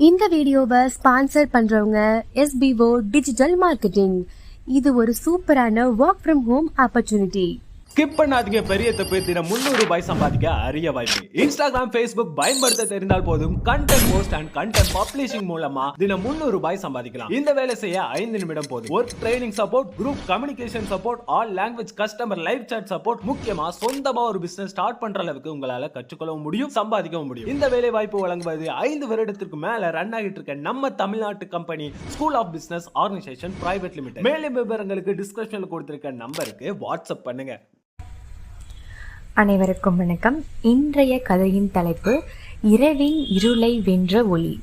இந்த வீடியோவை ஸ்பான்சர் பண்றவங்க SBO டிஜிட்டல் மார்க்கெட்டிங். இது ஒரு சூப்பரான work from home opportunity. Skip பண்ணாதீங்க. பெரிய தப்பு. தினம் 300 ரூபாய் சம்பாதிக்க அரிய வாய்ப்பு. இன்ஸ்டாகிராம், Facebook பயன்படுத்த தெரிந்தால் போதும். Content post and content publishing மூலமா தினம் 300 ரூபாய் சம்பாதிக்கலாம். இந்த வேலை செய்ய 5 நிமிடம் போதும். Work training support, group communication support, all language customer live chat support, முக்கியமா சொந்தமா ஒரு பிசினஸ் ஸ்டார்ட் பண்ற அளவுக்கு உங்களால கற்றுக்கொள்ளவும் முடியும், சம்பாதிக்கவும் முடியும். இந்த வேலை வாய்ப்பு வழங்குவது 5 வருடத்திற்கு மேல ரன் ஆகிட்டு இருக்க நம்ம தமிழ்நாட்டு company school of business organisation private limited. மேலும் விவரங்களுக்கு டிஸ்கிரிப்ஷன்ல கொடுத்திருக்க நம்பருக்கு வாட்ஸ்அப் பண்ணுங்க. அனைவருக்கும் வணக்கம். இன்றைய கதையின் தலைப்பு இரவின் இருளை வென்ற ஒளி.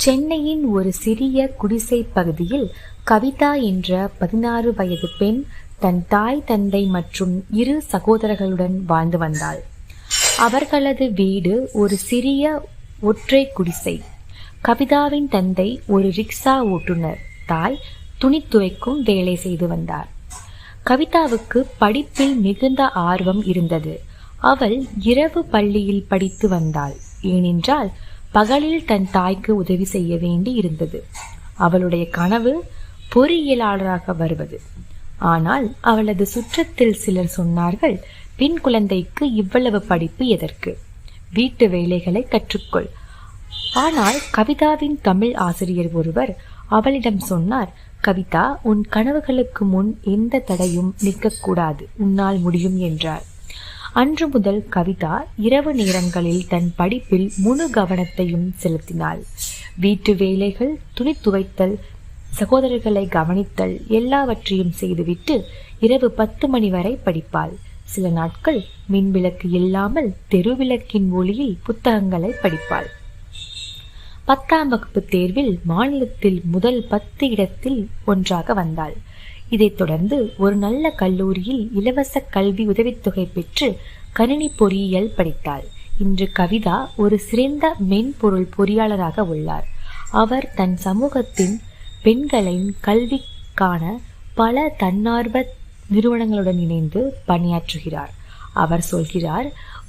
சென்னையின் ஒரு சிறிய குடிசை பகுதியில் கவிதா என்ற 16 வயது பெண் தன் தாய், தந்தை மற்றும் 2 சகோதரர்களுடன் வாழ்ந்து வந்தாள். அவர்களது வீடு ஒரு சிறிய ஒற்றை குடிசை. கவிதாவின் தந்தை ஒரு ரிக்ஷா ஓட்டுநர், தாய் துணி துவைக்கும் வேலை செய்து வந்தார். கவிதாவுக்கு படிப்பில் மிகுந்த ஆர்வம் இருந்தது. அவள் இரவு பள்ளியில் படித்து வந்தாள். ஏனென்றால் பகலில் தன் தாய்க்கு உதவி செய்ய வேண்டி இருந்தது. அவளுடைய கனவு பொறியியலாளராக வருவது. ஆனால் அவளது சுற்றத்தில் சிலர் சொன்னார்கள், பெண் குழந்தைக்கு இவ்வளவு படிப்பு எதற்கு? வீட்டு வேலைகளை கற்றுக்கொள். ஆனால் கவிதாவின் தமிழ் ஆசிரியர் ஒருவர் அவளிடம் சொன்னார், கவிதா, உன் கனவுகளுக்கு முன் எந்த தடையும் நிற்கக்கூடாது, உன்னால் முடியும் என்றார். அன்று முதல் கவிதா இரவு நேரங்களில் தன் படிப்பில் முழு கவனத்தையும் செலுத்தினாள். வீட்டு வேலைகள், துணி துவைத்தல், சகோதரர்களை கவனித்தல் எல்லாவற்றையும் செய்துவிட்டு இரவு 10 மணி வரை படிப்பாள். சில நாட்கள் மின்விளக்கு இல்லாமல் தெருவிளக்கின் ஒளியில் புத்தகங்களை படிப்பாள். 10ஆம் வகுப்பு தேர்வில் மாநிலத்தில் முதல் 10 இடத்தில் ஒன்றாக வந்தாள். இதைத் தொடர்ந்து ஒரு நல்ல கல்லூரியில் இலவச கல்வி உதவித்தொகை பெற்று கணினி பொறியியல் படித்தாள். இன்று கவிதா ஒரு சிறந்த மென்பொருள் பொறியாளராக உள்ளார். அவர் தன் சமூகத்தின் பெண்களின் கல்விக்கான பல தன்னார்வ நிறுவனங்களுடன் இணைந்து பணியாற்றுகிறார். அவர் சொல்கிறார்,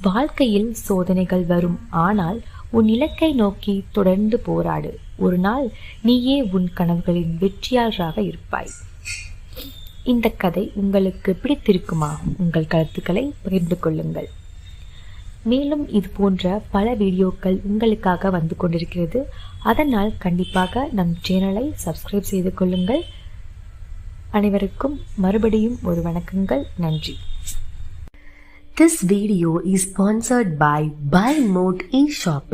வாழ்க்கையில் சோதனைகள் வரும், ஆனால் உன் இலக்கை நோக்கி தொடர்ந்து போராடு. ஒரு நாள் நீயே உன் கனவுகளின் வெற்றியாளராக இருப்பாய். இந்த கதை உங்களுக்கு பிடித்திருக்குமா? உங்கள் கருத்துக்களை பகிர்ந்து கொள்ளுங்கள். மேலும் இது போன்ற பல வீடியோக்கள் உங்களுக்காக வந்து கொண்டிருக்கிறது. அதனால் கண்டிப்பாக நம் சேனலை சப்ஸ்கிரைப் செய்து கொள்ளுங்கள். அனைவருக்கும் மறுபடியும் ஒரு வணக்கங்கள். நன்றி. This video is sponsored by Buy Mode eShopping.